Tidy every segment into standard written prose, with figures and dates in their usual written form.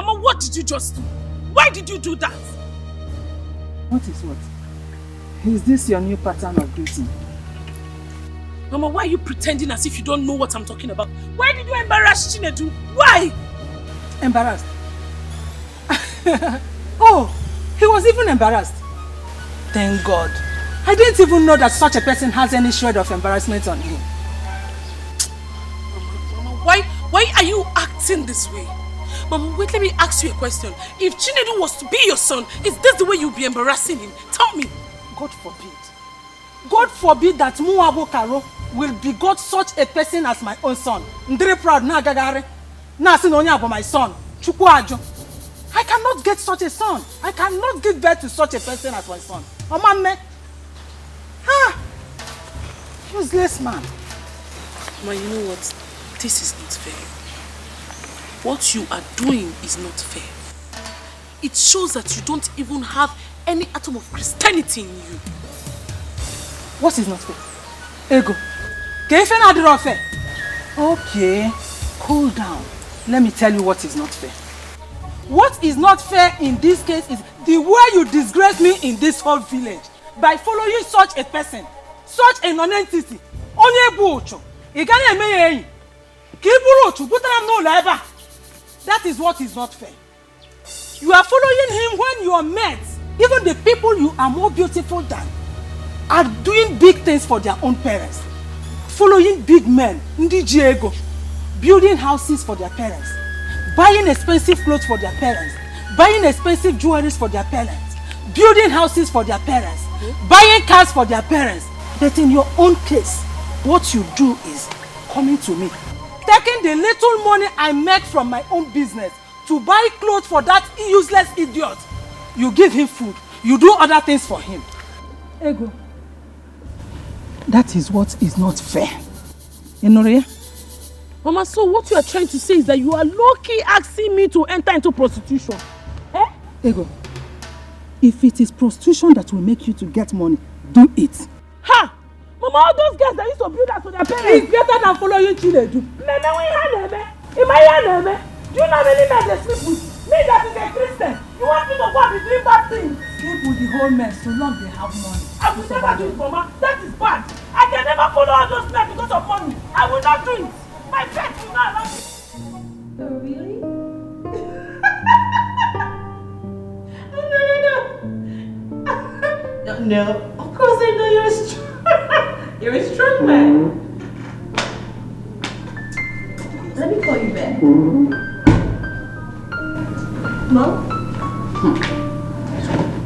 Mama, what did you just do? Why did you do that? What is what? Is this your new pattern of greeting? Mama, why are you pretending as if you don't know what I'm talking about? Why did you embarrass Chinedu? Why? Embarrassed? Oh, he was even embarrassed. Thank God. I didn't even know that such a person has any shred of embarrassment on him. Mama, why are you acting this way? Mama, wait, let me ask you a question. If Chinedu was to be your son, is this the way you'll be embarrassing him? Tell me. God forbid. God forbid that Muabo Karo will begot such a person as my own son. I'm very proud na gagare. Na sinonya about my son. Chukwu ajo. I cannot get such a son. I cannot give birth to such a person as my son. Omame. Ah. Useless man. Ma, you know what? This is not fair. What you are doing is not fair. It shows that you don't even have any atom of Christianity in you. What is not fair? Ego. Okay, cool down. Let me tell you what is not fair. What is not fair in this case is the way you disgrace me in this whole village by following such a person, such a non-entity. That is what is not fair. You are following him when your mates, even the people you are more beautiful than, are doing big things for their own parents. Following big men, Ndi Diego, building houses for their parents, buying expensive clothes for their parents, buying expensive jewelry for their parents, building houses for their parents, buying cars for their parents. But in your own case, what you do is coming to me, taking the little money I make from my own business to buy clothes for that useless idiot. You give him food, you do other things for him. Ego. That is what is not fair. Enoria? Mama, so what you are trying to say is that you are low-key asking me to enter into prostitution. Eh? Ego, if it is prostitution that will make you to get money, do it. Ha! Mama, all those guys that used to build that to their parents. It's better than following Chinedu. Do you know how many men they sleep with? Me that is a Christian. You want me to go and be doing bad things? Sleep with the whole men so long they have money. I will never do it, Mama. That is bad. I can never follow all those men because of money. I will not do it. My faith will not allow me. Oh, really? No. Of course I know you're strong. You're a strong man. Let me call you back. Mom?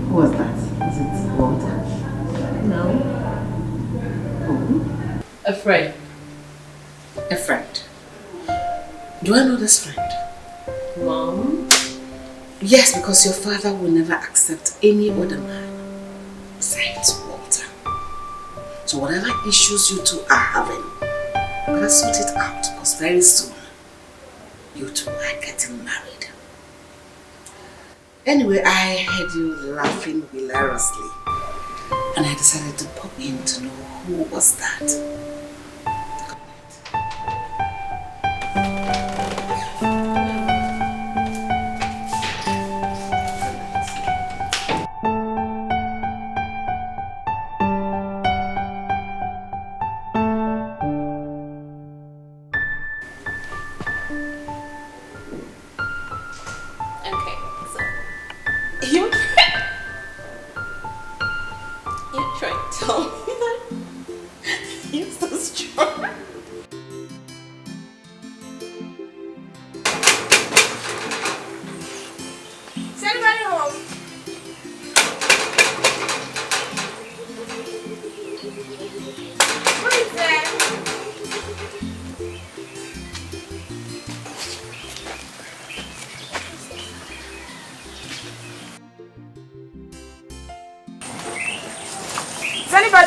Who was that? Is it Walter? No. Oh. A friend. A friend. Do I know this friend? Mom? Yes, because your father will never accept any other man besides Walter. So whatever issues you two are having, better sort it out because very soon you two are getting married. Anyway, I heard you laughing hilariously and I decided to pop in to know who was that.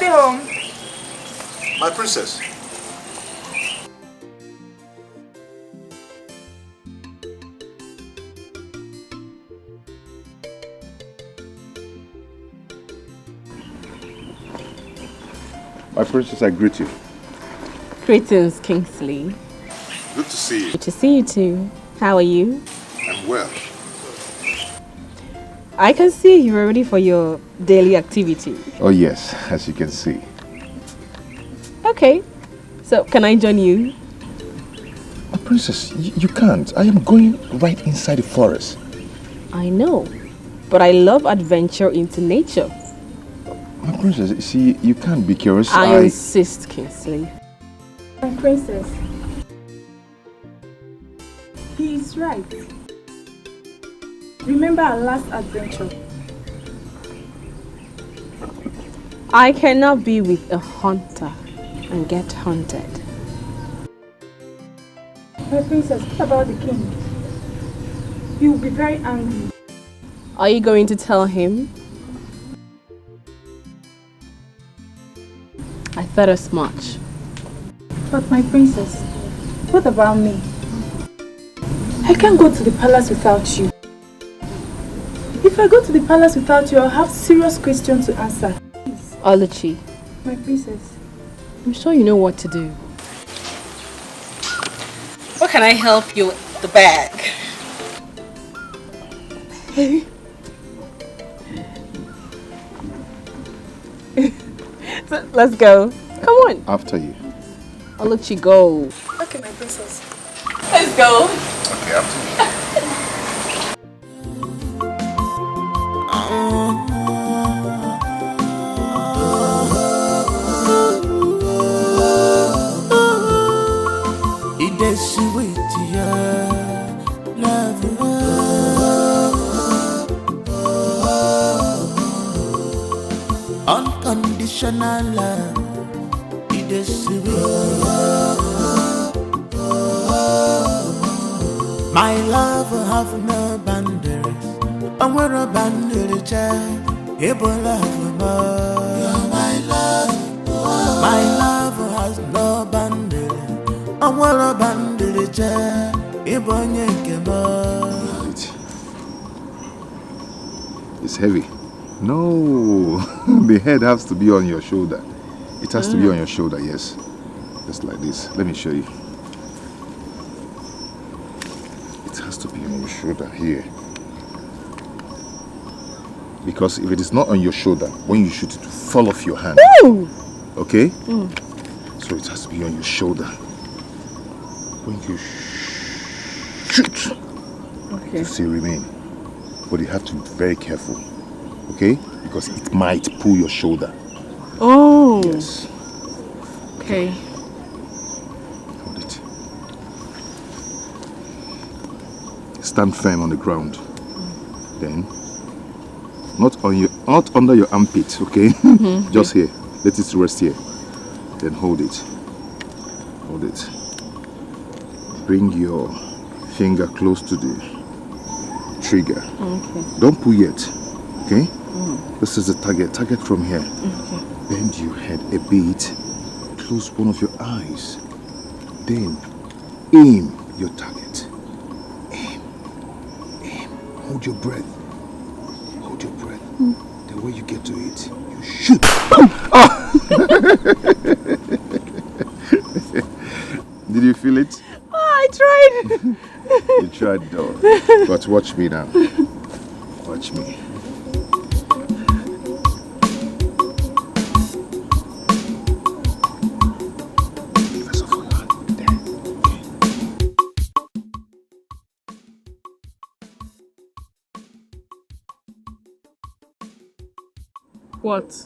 Home? My princess. My princess, I greet you. Greetings, Kingsley. Good to see you. Good to see you too. How are you? I'm well. I can see you're ready for your daily activity. Oh yes, as you can see. Okay, so can I join you? Princess, you can't. I am going right inside the forest. I know, but I love adventure into nature. My princess, see, you can't be curious. I insist, Kingsley. My princess. He is right. Remember our last adventure. I cannot be with a hunter and get hunted. My princess, what about the king? He will be very angry. Are you going to tell him? I thought as much. But my princess, what about me? I can't go to the palace without you. If I go to the palace without you, I'll have serious questions to answer. Please. Luchy, My princess. I'm sure you know what to do. What can I help you with the bag? So, let's go. Come on. After you. Luchy, go. Okay, my princess. Let's go. Okay, after you. Unconditional love, it is sweet. My love have no boundaries. I'm where a boundary child, able love more. You're my love. My love has no boundaries. I'm where a boundary child, able more. It's heavy. No, the head has to be on your shoulder. It has to be on your shoulder, yes. Just like this. Let me show you. It has to be on your shoulder here. Because if it is not on your shoulder, when you shoot it will fall off your hand. Ooh. Okay? So it has to be on your shoulder. When you shoot, Okay. it still remain. But you have to be very careful. Okay? Because it might pull your shoulder. Oh. Yes. Okay. Hold it. Stand firm on the ground. Then, not under your armpit, okay? Just here. Let it rest here. Then hold it. Hold it. Bring your finger close to the trigger. Okay. Don't pull yet. Okay? This is the target. Target from here. Okay. Bend your head a bit. Close one of your eyes. Then aim your target. Aim. Aim. Hold your breath. Hold your breath. The way you get to it, you shoot. Did you feel it? Oh, I tried. You tried though. But watch me now. Watch me. What?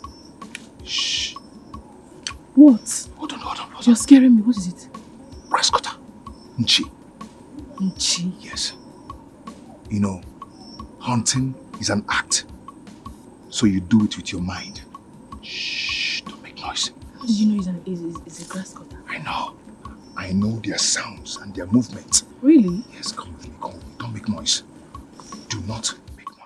Shh. What? Hold on. You're scaring me. What is it? Rice cutter. Nchi. Nchi. Yes. You know, hunting is an act. So you do it with your mind. Shh, don't make noise. How did you know it's a grass cutter? I know. I know their sounds and their movements. Really? Yes, come with me, come with me. Don't make noise. Do not make noise.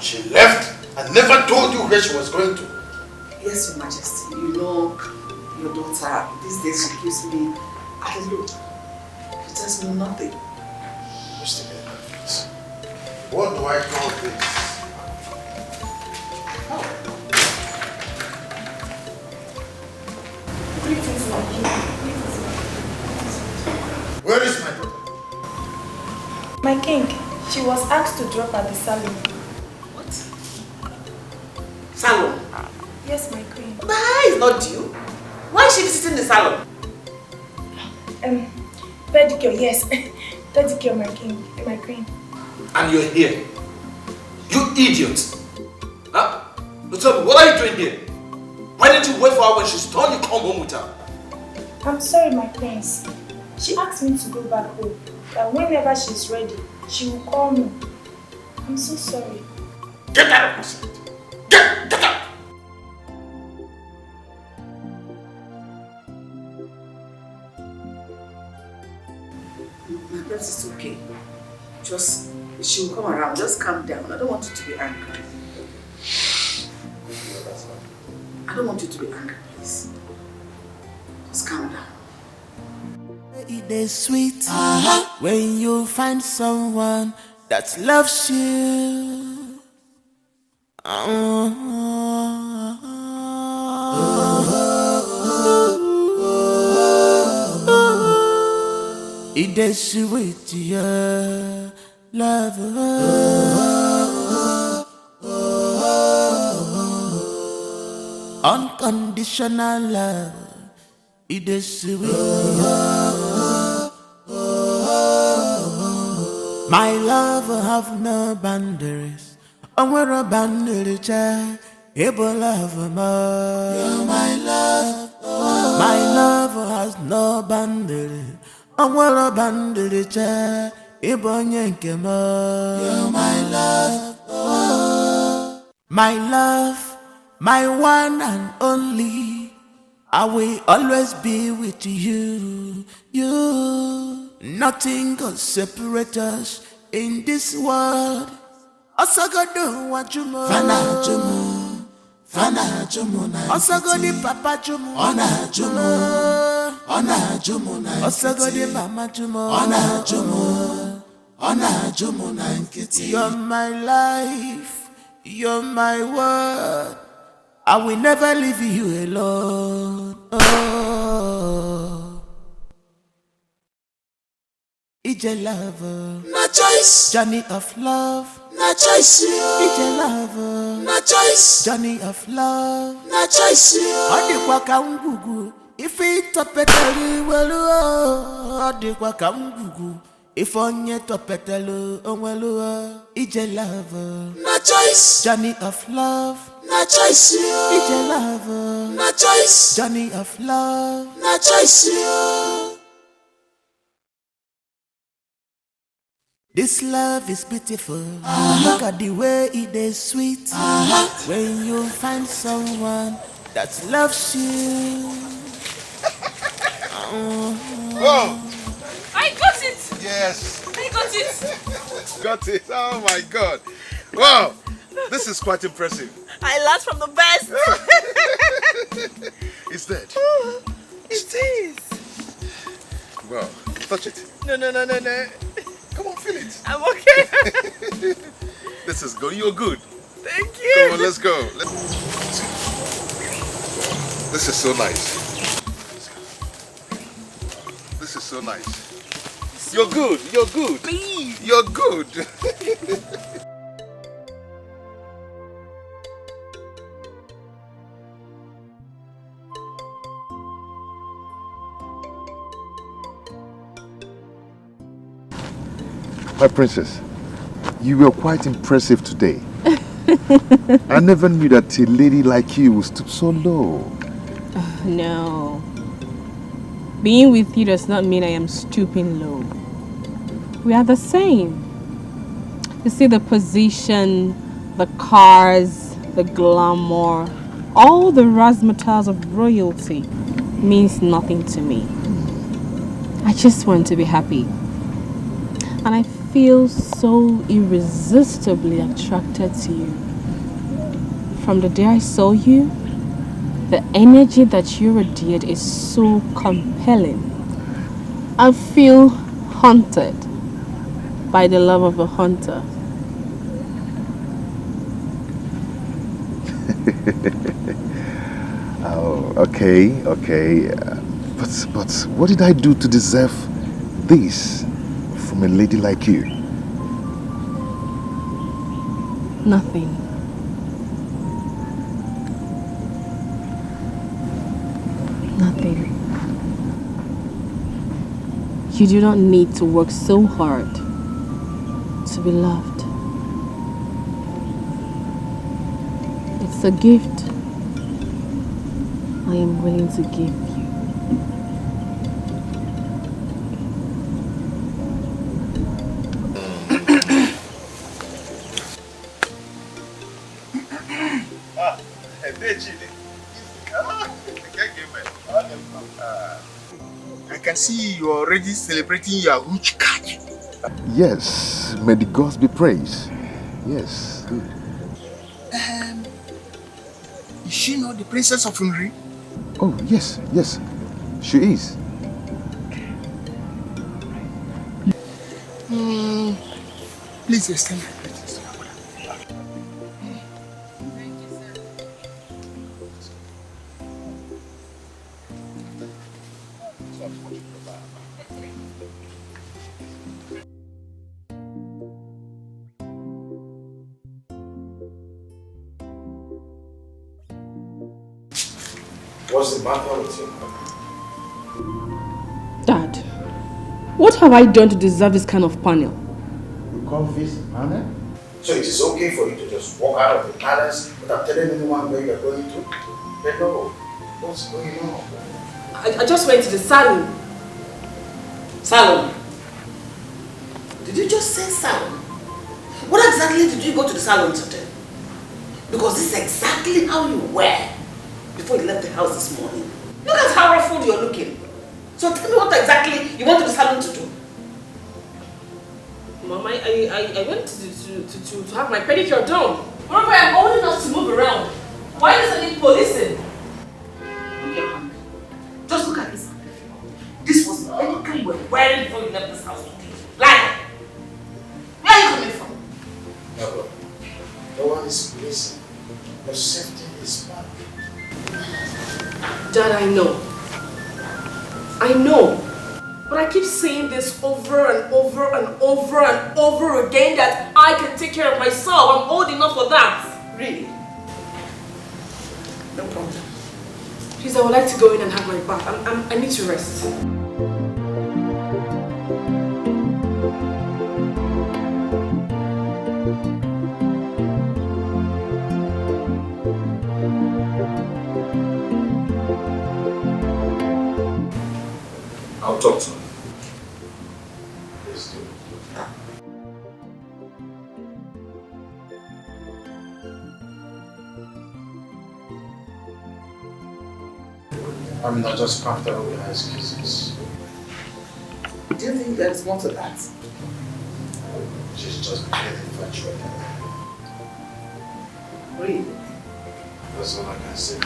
She left and never told you where she was going to. Yes, Your Majesty. You know, Your daughter, these days she gives me a look. She tells me nothing. Just a minute, please. What do I call this? Greetings, my king. Where is my daughter? My king, she was asked to drop at the salon. What? Salon? Yes, my queen. But her is not due. Why is she visiting the salon? Pedicure, yes. Pedicure, my king, my queen. And you're here. You idiot. Huh? No, tell me, what are you doing here? Why didn't you wait for her when she's done? You come home with her. I'm sorry, my prince. She asked me to go back home. That whenever she's ready, she will call me. I'm so sorry. Get out of my sight. Get out! My prince is okay. Just, she will come around. Just calm down. I don't want you to be angry. I don't want you to be angry, please. Just calm down. It is sweet when you find someone that loves you. It is sweet, yeah, love. Unconditional love. It is sweet. My love have no boundaries. I'm where a boundary child. Able love more. You're my love. My love has no boundaries. I'm where a boundary child. Able yanke more. You're my love. My love, my one and only. I will always be with you. Nothing can separate us in this world. Osagado wajumo, fana jumo, fana jumo na. Osagodi papa jumo, ona jumo na. Osagodi mama jumo, ona jumo na nkiti. You're my life, you're my world. I will never leave you alone. Oh. It's a lover, no choice. Journey of love, no choice. It's a lover, no choice. Journey of love, no choice. Odi kwa kangugu, if it topetelu welu. Odi kwa kangugu, if onye topetelu onwelu. It's a lover, no choice. Journey of love, no choice. It's a lover, no choice. Journey of love, no choice. This love is beautiful. Look at the way it is sweet. When you find someone that loves you. Whoa! I got it! Yes! I got it! Got it! Oh my God! Wow! This is quite impressive. I learned from the best! It's dead. It is! Wow. Touch it. No. Come on, feel it. I'm okay. This is good. You're good. Thank you. Come on, let's go. This is so nice. This is so nice. You're good. You're good. Please. You're good. My princess, you were quite impressive today. I never knew that a lady like you would stoop so low. No. Being with you does not mean I am stooping low. We are the same. You see, the position, the cars, the glamour, all the razzmatazz of royalty means nothing to me. I just want to be happy. And I feel so irresistibly attracted to you. From the day I saw you, The energy that you radiate is so compelling. I feel haunted by the love of a hunter. Oh, okay. But what did I do to deserve this from a lady like you? Nothing. Nothing. You do not need to work so hard to be loved. It's a gift I am willing to give you. I can see you're already celebrating your huge catch. Yes, may the gods be praised. Yes, good. Is she not the princess of Unri? Oh, yes, she is. Please extend my greetings to your mother. What's the matter with you? Dad, what have I done to deserve this kind of panel? You call this honor? So it is okay for you to just walk out of the palace without telling anyone where you're going to? Hello, what's going on? I just went to the salon. Salon? Did you just say salon? What exactly did you go to the salon to do? Because this is exactly how you were before you left the house this morning. Look at how ruffled you're looking. So tell me what exactly you went to the salon to do. Mom, I went to have my pedicure done. Remember, I'm old enough to move around. Why does I need policing? Okay, ma'am. Just look at this. This was the pedicure you were wearing before you left this house today. Lie! Where are you coming from? No, bro. No one is policing. Your safety is bad. Dad, I know. But I keep saying this over and over and over and over again that I can take care of myself. I'm old enough for that. Really? No problem. Please, I would like to go in and have my bath. I need to rest. I'll talk to him. Please do. I'm not just comfortable with her excuses. Do you think there's more to that? She's just getting infatuated. Really? That's all I can say.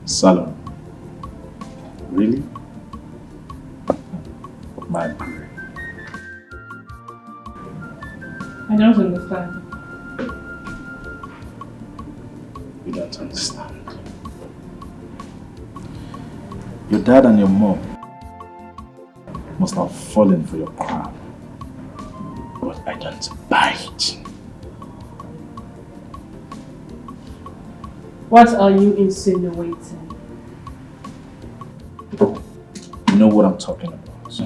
Salon. Really? Man. I don't understand. You don't understand. Your dad and your mom must have fallen for your crap. But I don't buy it. What are you insinuating? You know what I'm talking about.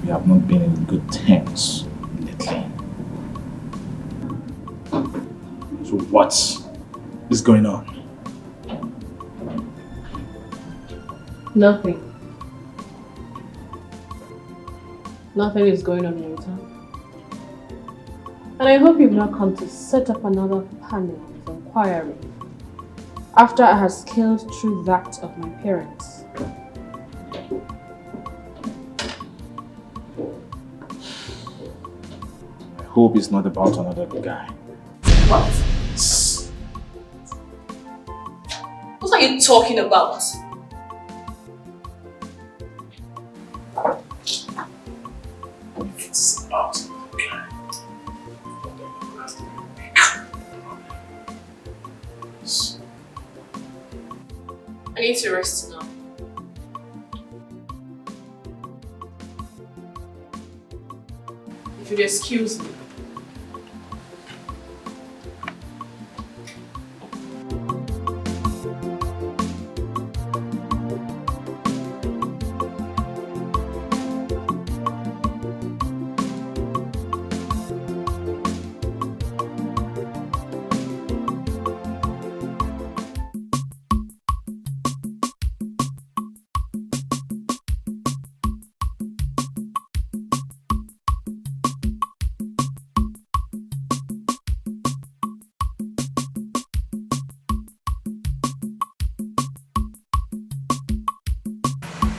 We have not been in good terms lately. So what is going on? Nothing. Nothing is going on, Rita. And I hope you've not come to set up another panel of inquiry after I have scaled through that of my parents. I hope it's not about another guy. What? What are you talking about? It's about another guy. I need to rest now. If you'd excuse me.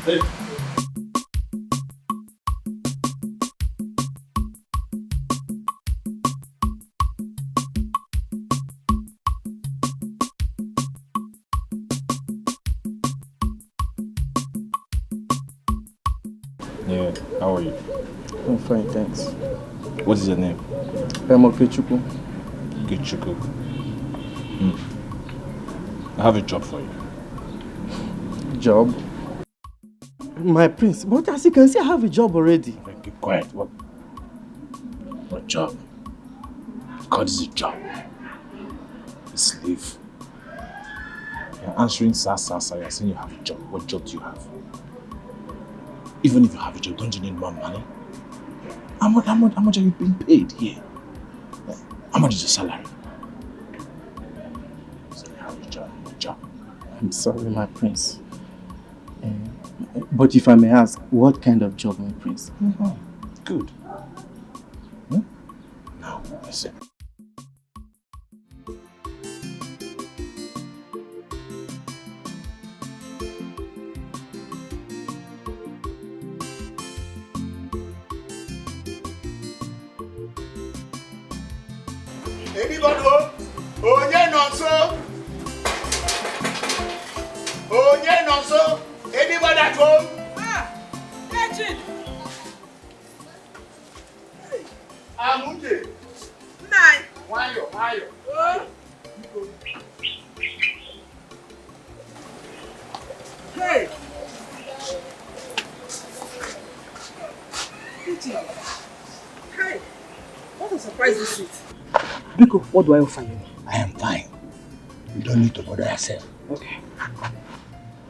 Hey. Yeah, how are you? I'm fine, thanks. What is your name? I'm Okechukwu. Okechukwu. I have a job for you. Job? My prince, but as you can see, I have a job already. Keep quiet. What job? God, is a job. A slave. You're answering sir. You're saying you have a job. What job do you have? Even if you have a job, don't you need more money? How much are you being paid here? How much is your salary? So you have a job. I'm sorry, my prince. But if I may ask, what kind of job, my prince? Good. Now, listen. Anybody home? Onye nonso? Onye nonso? Anybody at home? Legend! Amunde. Nine! Wayo. Hey! Hey! What a surprise this is. Biko, what do I offer you? I am fine. You don't need to bother yourself. Okay.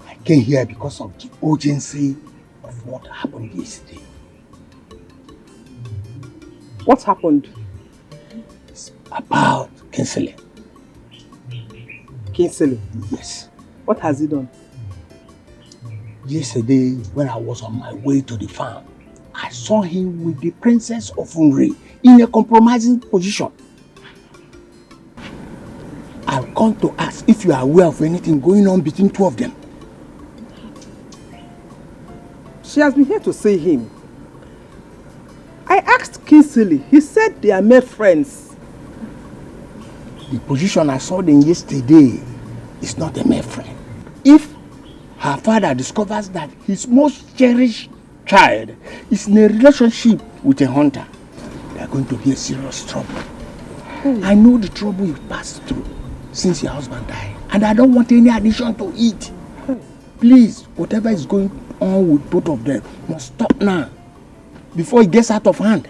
I came here because of the urgency of what happened yesterday. What happened? It's about Kinsley. Kinsley? Yes. What has he done? Yesterday, when I was on my way to the farm, I saw him with the Princess of Unri in a compromising position. I've come to ask if you are aware of anything going on between two of them. She has been here to see him. I asked Kinsley. He said they are mere friends. The position I saw them yesterday is not a mere friend. If her father discovers that his most cherished child is in a relationship with a hunter, they are going to be a serious trouble. I know the trouble you've passed through since your husband died, and I don't want any addition to it. Please, whatever is going on with both of them must stop now, before it gets out of hand.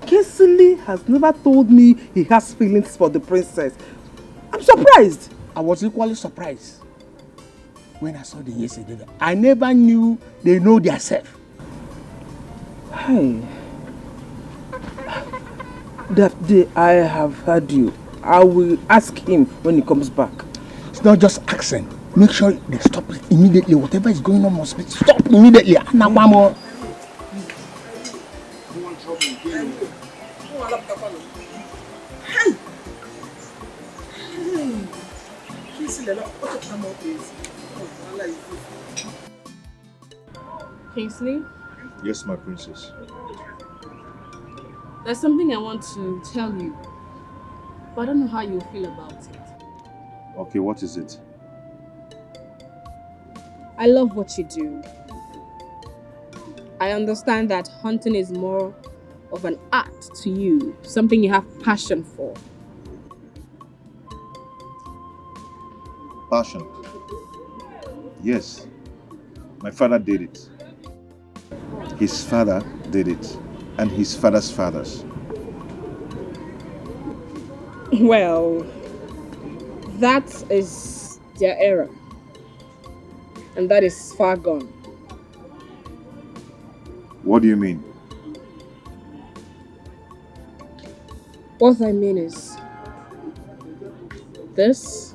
Kinsley has never told me he has feelings for the princess. I'm surprised. I was equally surprised when I saw them yesterday. I never knew they know themselves. Hey. That day I have heard you. I will ask him when he comes back. It's not just accent. make sure they stop it immediately. Whatever is going on must be stopped immediately. Anagwamo. Kingsley? Yes, my princess. There's something I want to tell you, but I don't know how you feel about it. Okay, what is it? I love what you do. I understand that hunting is more of an art to you, something you have passion for. Passion. Yes. My father did it. His father did it. And his father's fathers. Well, that is their era. And that is far gone. What do you mean? What I mean is, this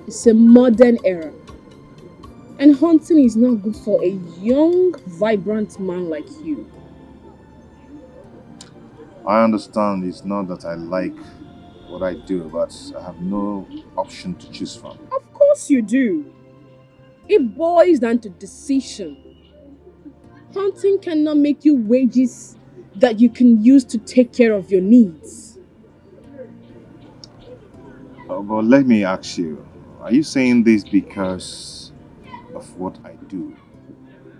is a modern era. And hunting is not good for a young, vibrant man like you. I understand it's not that I like what I do, but I have no option to choose from. Of course you do. It boils down to decision. Hunting cannot make you wages that you can use to take care of your needs. But let me ask you, are you saying this because of what I do?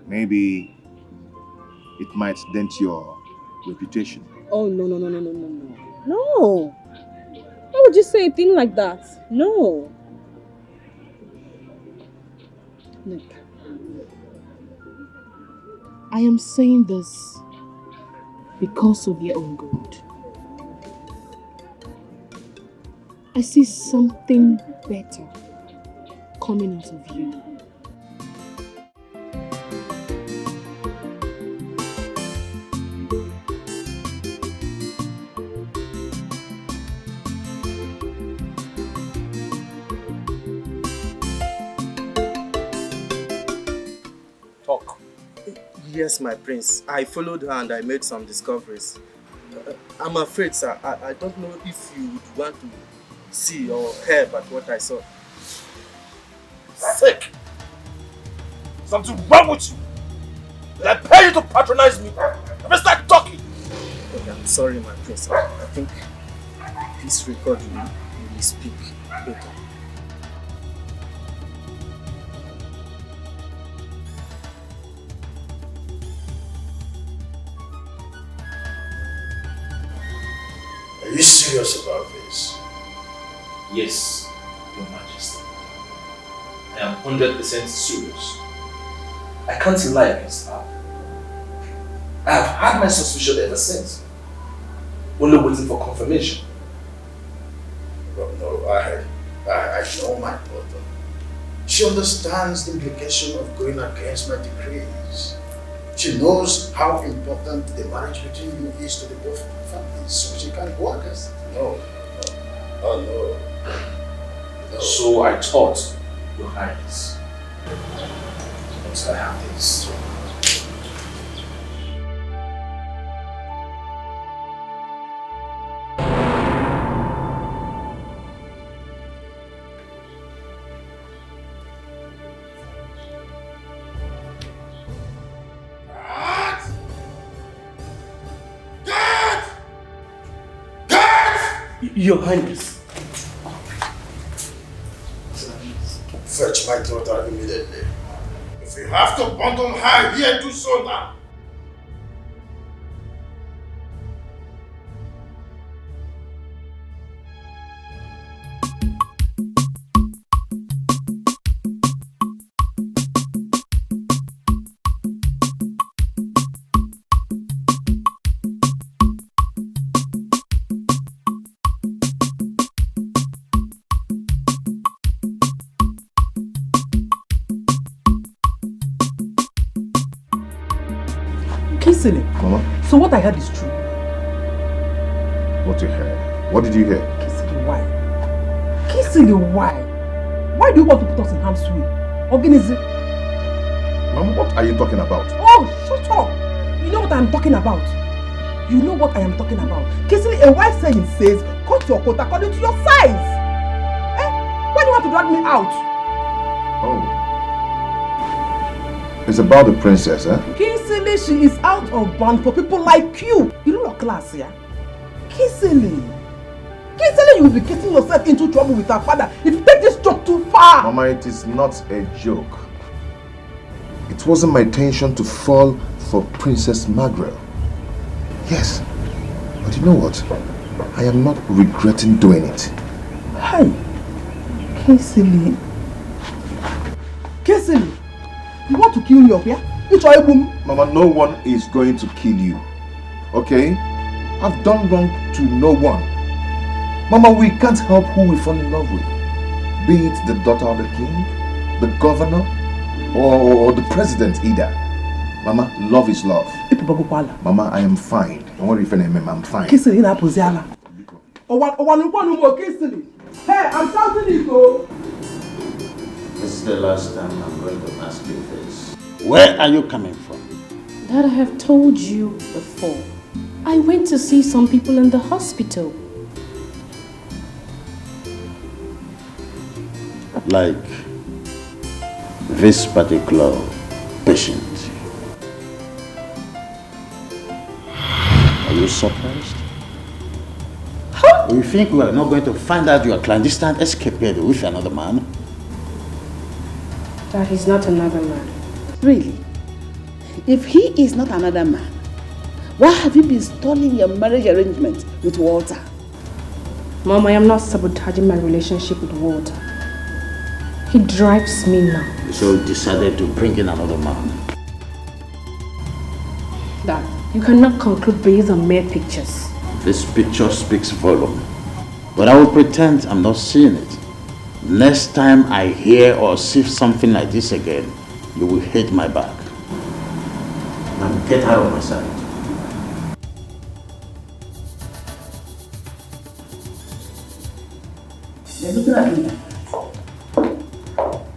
Maybe it might dent your reputation. Oh, no. No. Why would you say a thing like that? No. Look, I am saying this because of your own good. I see something better coming out of you. Yes, my prince. I followed her and I made some discoveries. I'm afraid, sir. I don't know if you would want to see or hear about what I saw. Sick! Something wrong with you! Did I pay you to patronize me? Let me start talking! Okay, I'm sorry, my prince. I think this record will speak better. Are you serious about this? Yes, Your Majesty. I am 100% serious. I can't lie against her. I have had my suspicion ever since. Only waiting for confirmation. Well, no, I know my daughter. She understands the implication of going against my decrees. She knows how important the marriage between you is to the both families, so she can't go against it. No. Oh, no. So I thought, Your Highness. Once I have this. Your Highness. Fetch my daughter immediately. If you have to bundle her here, do so now. Kingsley, Mama? So what I heard is true. What you heard? What did you hear? Kingsley, why? Kingsley, why? Why do you want to put us in harm's way? Organize. Mama, what are you talking about? Oh, shut up! You know what I'm talking about. You know what I am talking about. Kissing a wise saying says, cut your coat according to your size. Eh? Why do you want to drag me out? Oh. It's about the princess, eh? Kissily, she is out of bounds for people like you. You know your class, yeah? Kissily. Kissily, you will be getting yourself into trouble with her father if you take this joke too far. Mama, it is not a joke. It wasn't my intention to fall for Princess Margaret. Yes, but you know what? I am not regretting doing it. Hey, Kissily. Kissily, you want to kill me up here? It's all boom. Mama, no one is going to kill you. Okay? I've done wrong to no one. Mama, we can't help who we fall in love with. Be it the daughter of the king, the governor, or the president either. Mama, love is love. Mama, I am fine. Don't worry if I'm fine. Kissily, na poziala. Hey, I'm shouting it though. This is the last time I'm going to ask you this. Where are you coming from? Dad, I have told you before. I went to see some people in the hospital. Like this particular patient. Are you surprised? Huh? You think we are not going to find out your clandestine escapade with another man? Dad, he's not another man. Really? If he is not another man, why have you been stalling your marriage arrangement with Walter? Mom, I am not sabotaging my relationship with Walter. He drives me now. So you decided to bring in another man? Dad, you cannot conclude based on mere pictures. This picture speaks volume. But I will pretend I'm not seeing it. Next time I hear or see something like this again, you will hate my back. Now get out of my sight. They're looking at me.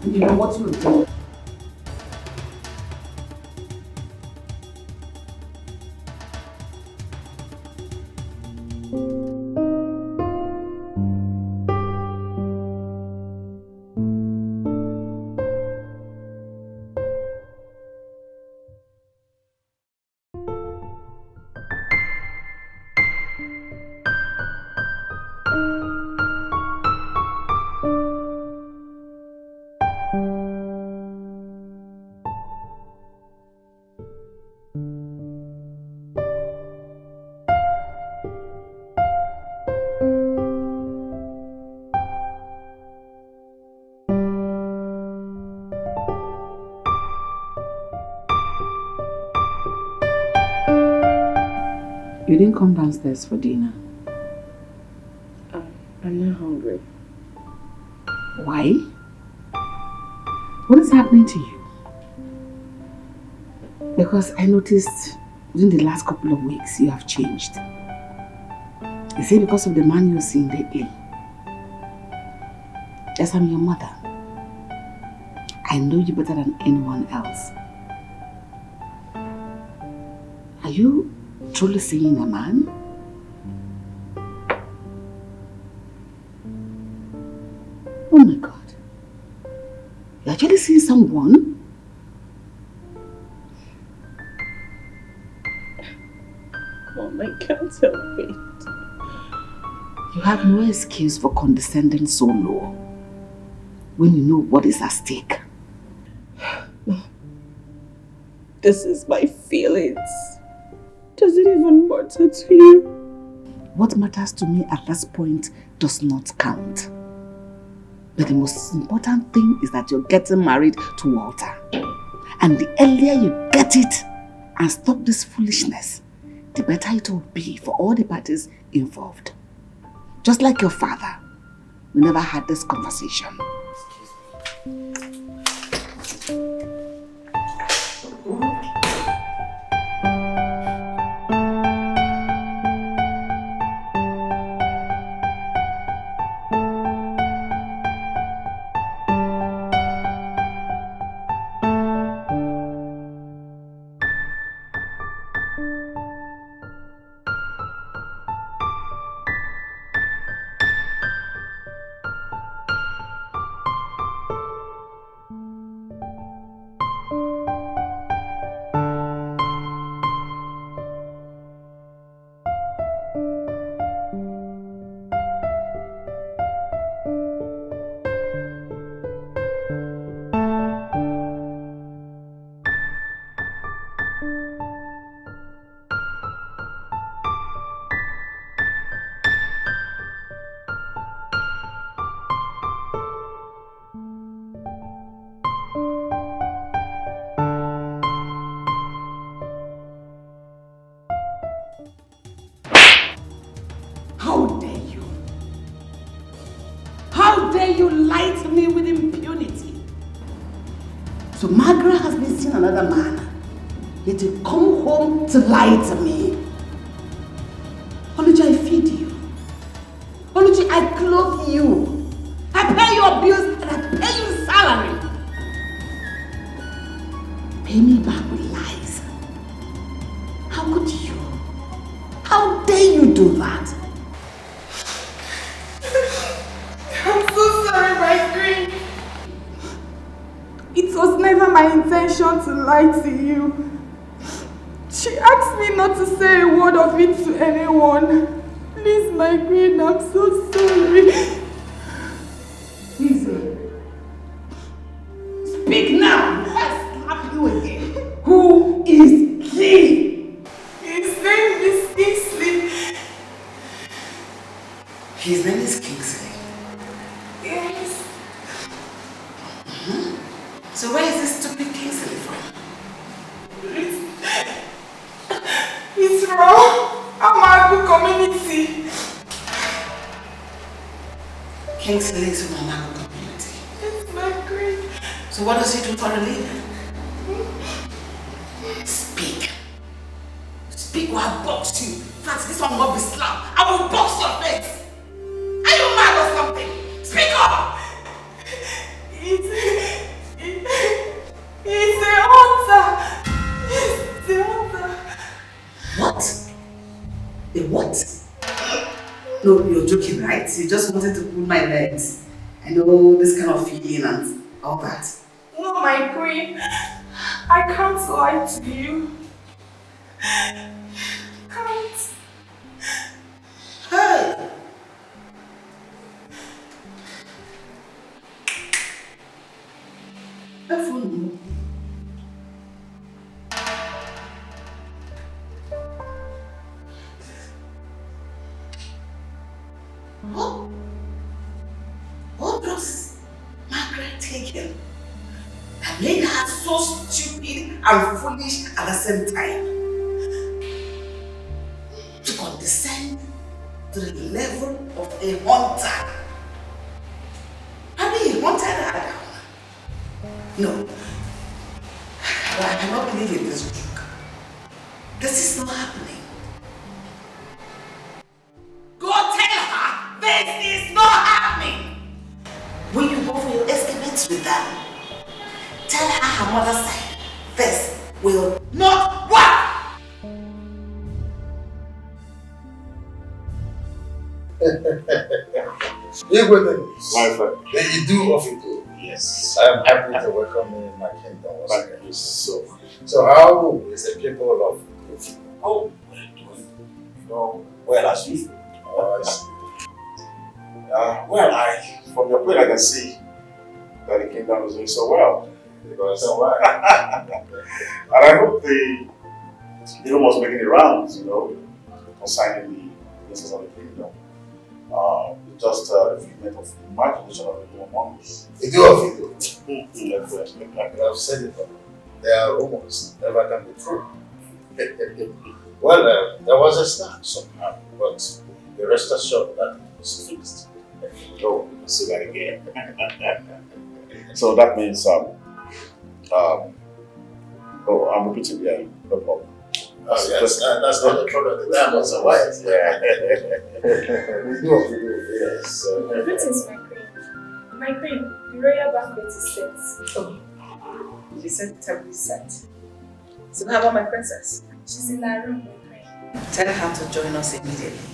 You know what you do. You didn't come downstairs for dinner. I'm not hungry. Why? What is happening to you? Because I noticed within the last couple of weeks you have changed. Is it because of the man you're seeing lately? Yes, I'm your mother. I know you better than anyone else. Are you truly seeing a man? Oh my God. You're actually seeing someone? Mom, I can't help it. You have no excuse for condescending so low when you know what is at stake. This is my feelings. Does it even matter to you? What matters to me at this point does not count. But the most important thing is that you're getting married to Walter. And the earlier you get it and stop this foolishness, the better it will be for all the parties involved. Just like your father, we never had this conversation. So Margaret has been seeing another man. Yet you come home to lie to me. Oluchi, I feed you. Oluchi, I clothe you. I pay your bills and I pay you salary. Pay me back with lies. How could you? How dare you do that? I'm so sorry, my queen. It was never my intention to lie to you. She asked me not to say a word of it to anyone. Please, my queen, I'm so sorry. Easy. Speak now. I'll slap you again. Who is he? His name is Kingsley. His name is Kingsley. Yes. So where is this stupid Kingsley from? It's from Amagu community. Kingsley is from Amagu community. It's my queen. So what does he do for a living? Speak. Speak or I'll box you. In fact, this one will be slapped. I will box your face. Are you mad or something? Speak up! He's a hunter. He's a hunter. What? A what? No, you're joking, right? You just wanted to pull my legs. I know this kind of feeling and all that. No, my queen. I can't lie to you. Can't. Hey! Phone. What was Margaret taken? That made her so stupid and foolish at the same time. To condescend to the level of a hunter. Probably he hunted her down. No. But I cannot believe in this joke. This is not happening. Go tell her this is not happening. When you go for your escapades with them, tell her her mother said this will not work. My friend. Then you do of it good. Yes. I am happy to welcome you in my kingdom. Thank you so much. So how is the people of Luchy? Oh, we're doing, well as usual. Well, from your point, I can see that the kingdom is doing so well. Because so why? And I hope the rumors making the rounds, concerning the princess of the kingdom. Just a figment of imagination of the among us. You do of it. You have said it. There are rumors, never can be true. Well, there was a start somehow, but the rest assured that it was fixed. Oh, see that again. So that means, I'm repeating, yeah, no problem. Yes, that's not the problem. The diamonds are white. Yeah. We do. Yes. Greetings, my queen. My queen, the royal banquet is set. Oh, you said the table is set. So how about my princess? She's in her room, my queen. Tell her to join us immediately.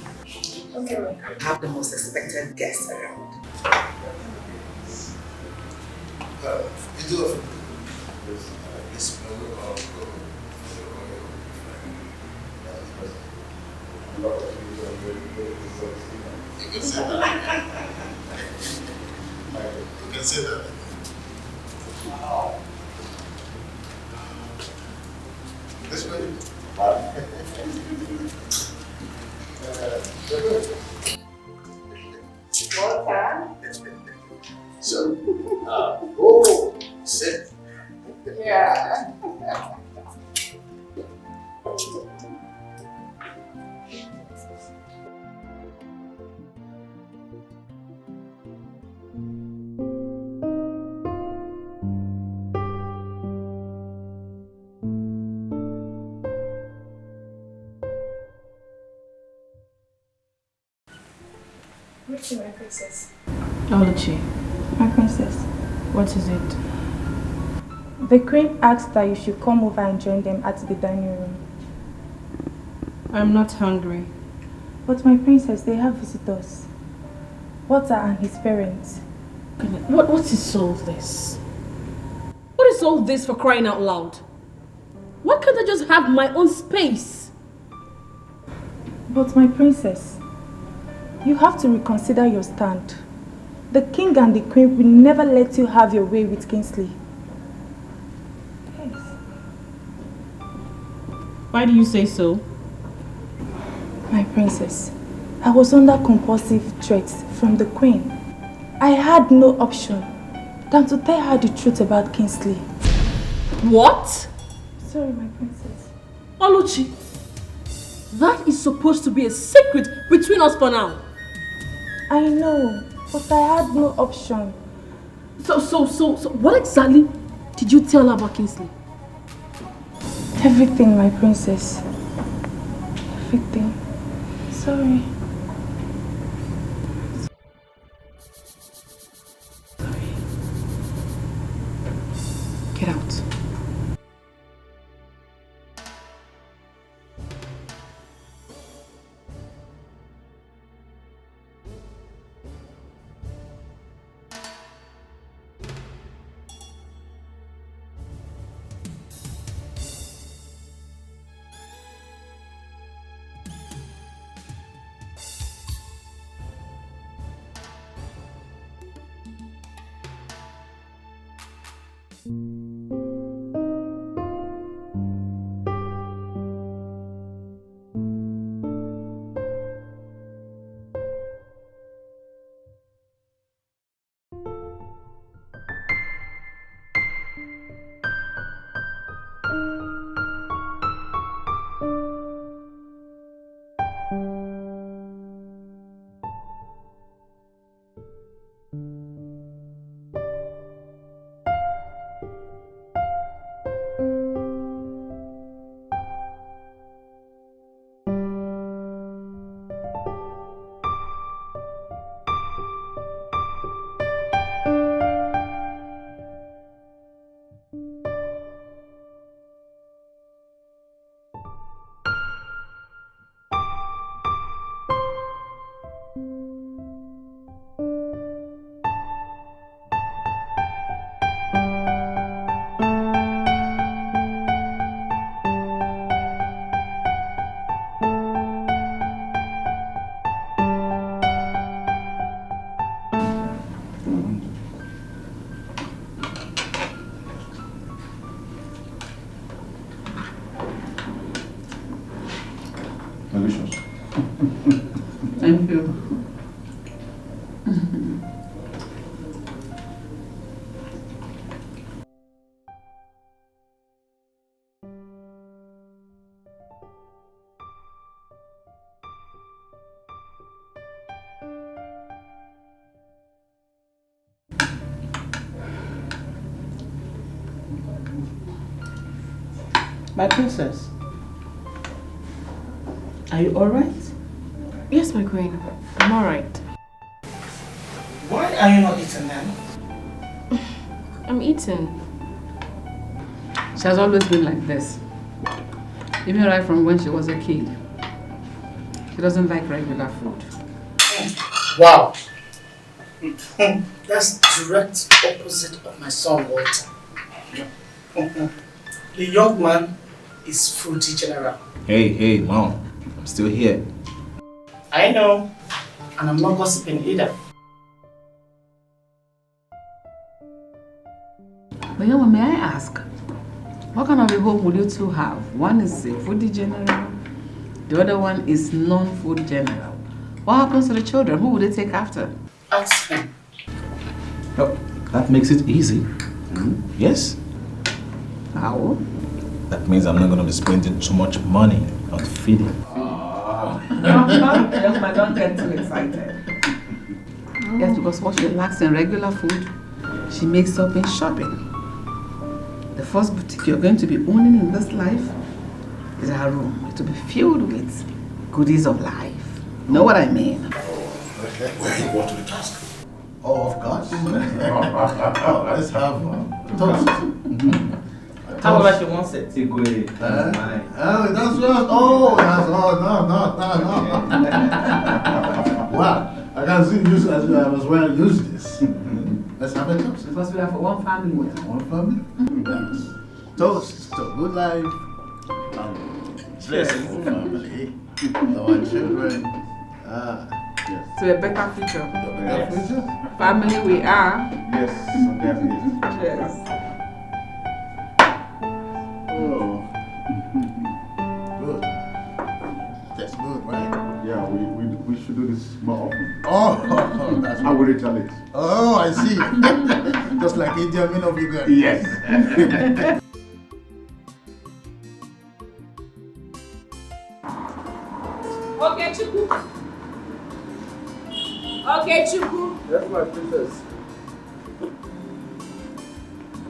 Okay, my queen. We have the most expected guests around. You do of it. This will all go. You can say that. You can say that. Wow. This way. Water. So, oh, sit. Yeah. Luchy, my princess. Oh, Luchy. My princess. What is it? The queen asked that you should come over and join them at the dining room. I'm not hungry. But my princess, they have visitors. Walter and his parents. What is all this? What is all this, for crying out loud? Why can't I just have my own space? But my princess, you have to reconsider your stand. The king and the queen will never let you have your way with Kingsley. Yes. Why do you say so? My princess, I was under compulsive threats from the queen. I had no option than to tell her the truth about Kingsley. What? Sorry, my princess. Oluchi, that is supposed to be a secret between us for now. I know, but I had no option. So what exactly did you tell her about Kingsley? Everything, my princess. Everything. Sorry. Get out. Delicious. Thank you. My princess, are you alright? Yes, my queen. I'm alright. Why are you not eating then? I'm eating. She has always been like this. Even right from when she was a kid. She doesn't like regular food. Wow. That's direct opposite of my son Walter. The young man is fruity general. Hey, Mom. I'm still here. I know. And I'm not gossiping either. But Yama, may I ask, what kind of a home will you two have? One is a foodie general, the other one is non-food general. What happens to the children? Who will they take after? Ask him. Oh, that makes it easy. Yes? How? That means I'm not going to be spending too much money on feeding. Yama, don't get too excited. Yes, because what she lacks in regular food, she makes up in shopping. The first boutique you're going to be owning in this life is our room. It will be filled with goodies of life. Know what I mean? Where you want to the task? Oh, of course. Let's have toast. How about you want it? Oh, that's just, oh, that's, oh, no. Wow, I can see you as well use this. Let's have a toast. Because we are for one family. One family? Yes. Toast to good life and blessing family. Our children. Yes. To a better future. Better future? Family we are. Yes, definitely. Yes. Oh. Good. That's good, right? Yeah, we should do this more often. Oh, that's I will retaliate. Oh, I see. Just like Indian men of Uganda. Yes. Okay, Chuku. Okay, Chuku. Yes, my princess.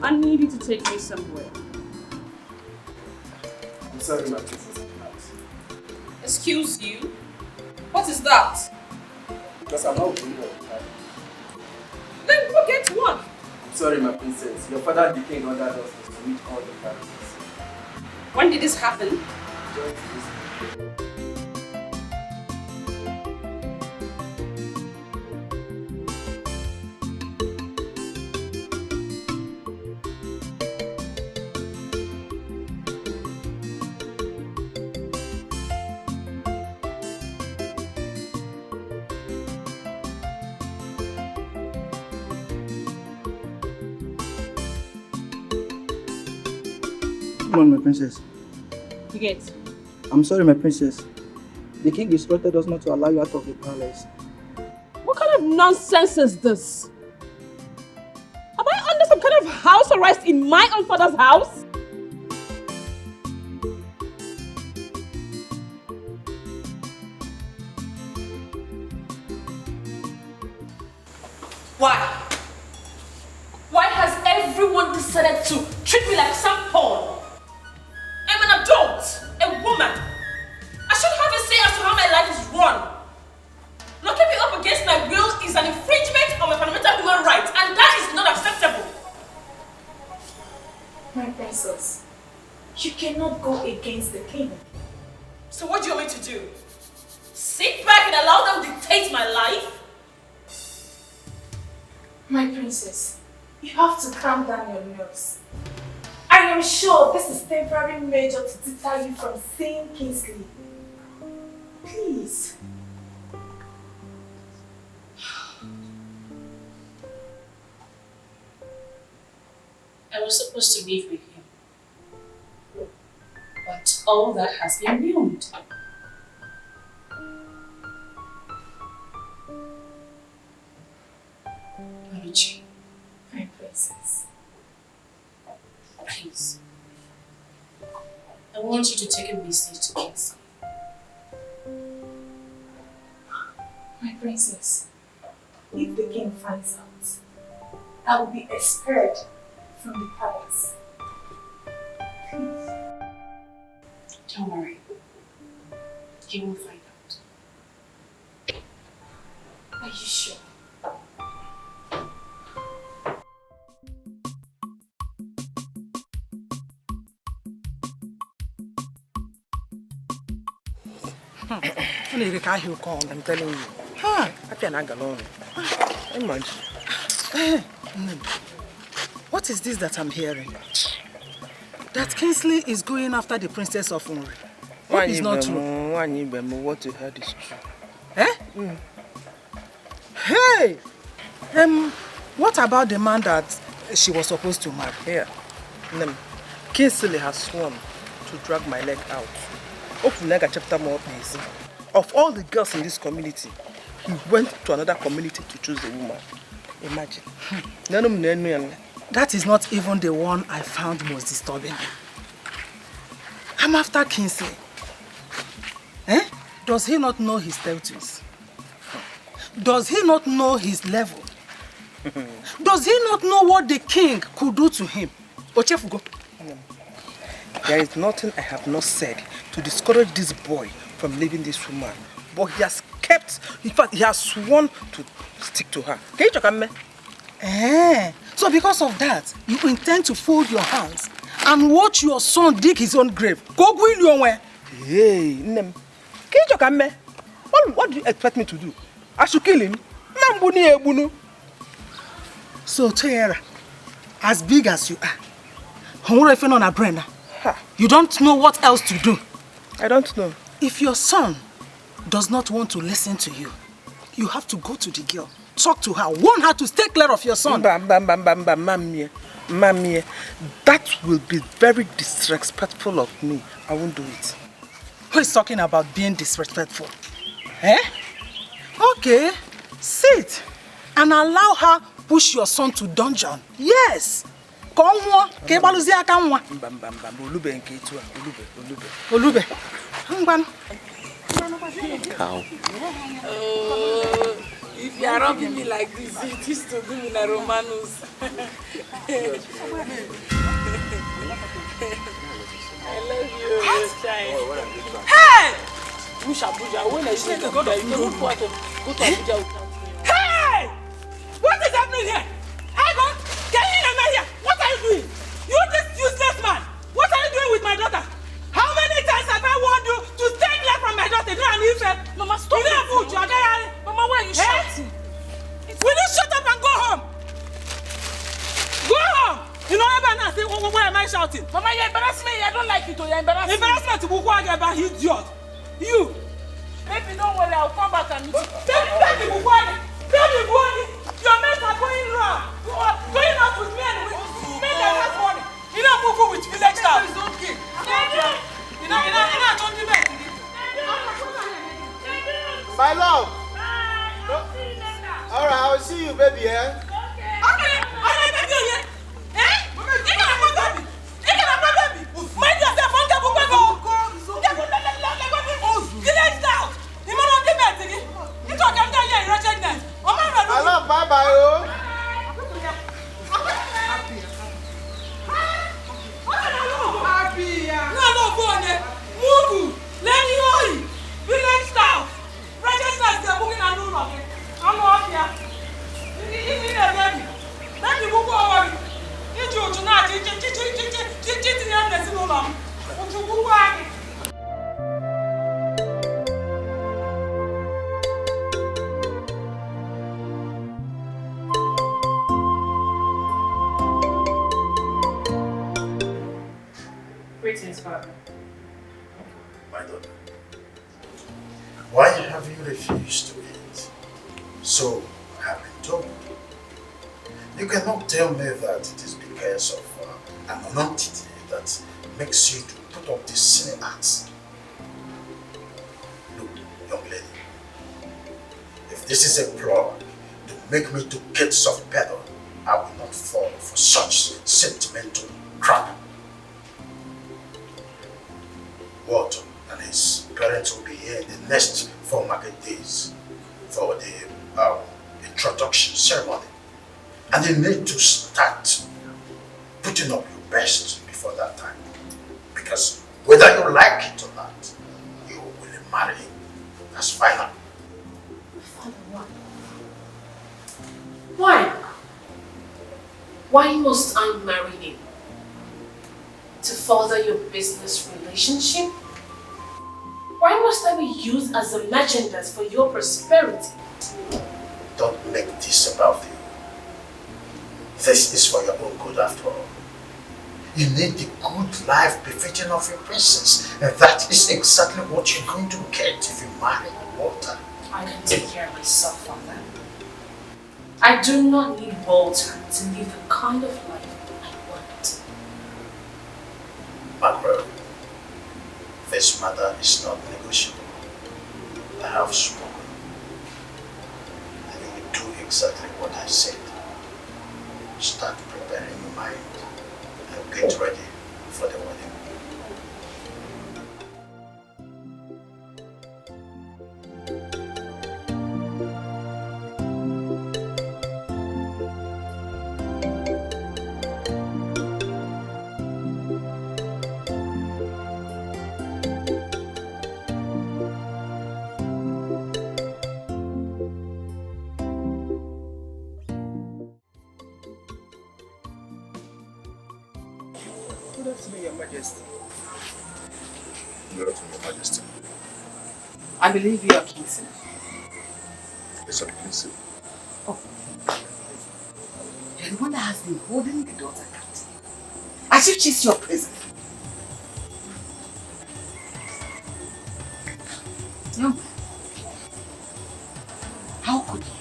I need you to take me somewhere. I'm sorry, my princess. Excuse you? What is that? Because I'm not doing it. Then go get one. I'm sorry, my princess. Your father, the king, ordered us to meet all the families. When did this happen? Just this. Come on, my princess. You get. I'm sorry, my princess. The king instructed us not to allow you out of the palace. What kind of nonsense is this? Am I under some kind of house arrest in my own father's house? Why? Why has everyone decided to treat me like some pawn? I'm an adult, a woman. I should have a say as to how my life is run. Locking me up against my will is an infringement of my fundamental human rights, and that is not acceptable. My princess, you cannot go against the king. So what do you want me to do? Sit back and allow them dictate my life? My princess, you have to calm down your nerves. I am sure this is temporary measure to deter you from seeing Kingsley. Please. I was supposed to live with him. But all that has been ruined. Luchy. My princess. Please. I want you to take a message to Kingsley. My princess, if the king finds out, I will be expelled from the palace. Please. Don't worry. He will find out. Are you sure? I'm telling you. I can't go on. Imagine. What is this that I'm hearing? That Kingsley is going after the princess of Onry. What is not true? What you heard is true. Eh? Hey! What about the man that she was supposed to marry? Here. Kingsley has sworn to drag my leg out. Chapter more busy. Of all the girls in this community, he went to another community to choose a woman. Imagine. That is not even the one I found most disturbing. I'm after Kingsley. Eh? Does he not know his status? Does he not know his level? Does he not know what the king could do to him? Ochefugo. There is nothing I have not said to discourage this boy from leaving this woman. But he has kept In fact, he has sworn to stick to her. Can you check me? So because of that, you intend to fold your hands and watch your son dig his own grave? Hey, Nem. Can you check me? What do you expect me to do? I should kill him? So, Tara, as big as you are, you don't know what else to do. I don't know. If your son does not want to listen to you, you have to go to the girl, talk to her, warn her to stay clear of your son. Mamie, that will be very disrespectful of me. I won't do it. Who is talking about being disrespectful? Okay, sit and allow her push your son to dungeon. Yes. Olube. Cow. If you are rubbing me like this, it is to do me like Romanus. I love you, child. Hey! Busha, when I say to go to Abuja, hey! What is happening here? I go, can you hear me here? What are you doing? You this useless man! What are you doing with my daughter? How many times have I warned you to stay clear from my daughter? Mama, stop it. Mama, why are you shouting? Will you shut up and go home? Go home! You know, everyone say, why am I shouting? Mama, you embarrass me. I don't like it. You embarrass me. Embarrassment to Bukwage about idiot. You. Maybe don't worry, I'll come back and meet you. Baby Bukwage. Baby Bukwage. Your mates are going wrong. Going out with me and with me. That's money. You don't move with village now. It's okay. You know, don't do that. My love. All right, I will see you, baby. Yeah. Okay. Mind yourself, I love bye-bye, oh. Greetings, Father. My daughter, why have you refused to eat? So I have been told. You cannot tell me that it is because of an entity that makes you to put up these silly acts. Look, young lady, if this is a plot to make me to get soft pedal, I will not fall for such sentimental crap. Walter and his parents will be here in the next 4 market days for the introduction ceremony. And you need to start putting up your best before that time. Because whether you like it or not, you will marry him. That's final. Father, why? Why? Why must I marry him? To further your business relationship? Why must I be used as a merchandise for your prosperity? Don't make this about you. This is for your own good after all. You need the good life befitting of your princess, and that is exactly what you're going to get if you marry Walter. I can take care of myself, Father. I do not need Walter to live the kind of life I want. Macro, this matter is not negotiable. I have spoken. And you will do exactly what I said. Start preparing your mind and get ready for the wedding. Good afternoon, Your Majesty. Good afternoon, Your Majesty. I believe you are Kingsley. Yes, I'm Kingsley. Oh. You're the one that has been holding the daughter captive. As if she's your prison. No. How could you?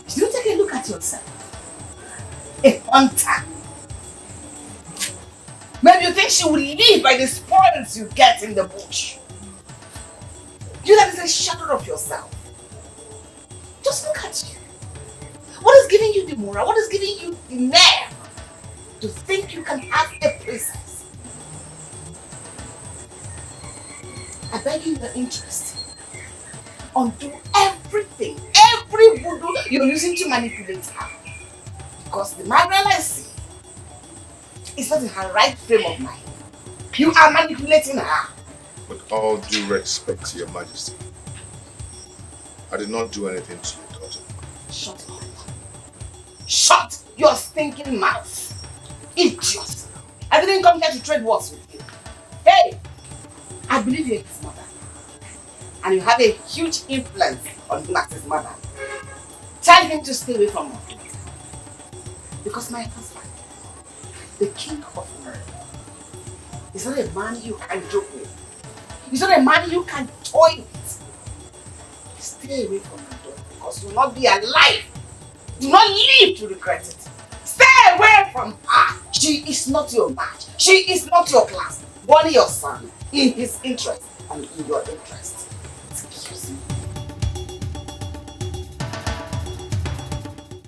Did you take a look at yourself? A hunter. Maybe you think she will live by the spoils you get in the bush. You that is a shadow of yourself. Just look at you. What is giving you the moral? What is giving you the nerve to think you can have a princess? I beg you your interest. Undo everything, every voodoo you're using to manipulate her. Because the Margaret I see is not in her right frame of mind. You are manipulating her. With all due respect, Your Majesty, I did not do anything to your daughter. Shut up. Shut your stinking mouth. Idiot. I didn't come here to trade words with you. Hey, I believe you're his mother. And you have a huge influence on him as his mother. Tell him to stay away from her. Because my husband, the king of America, is not a man you can joke with. He's not a man you can toy with. Stay away from my daughter because you will not be alive. Do not live to regret it. Stay away from her. She is not your match. She is not your class. Only your son, in his interest and in your interest.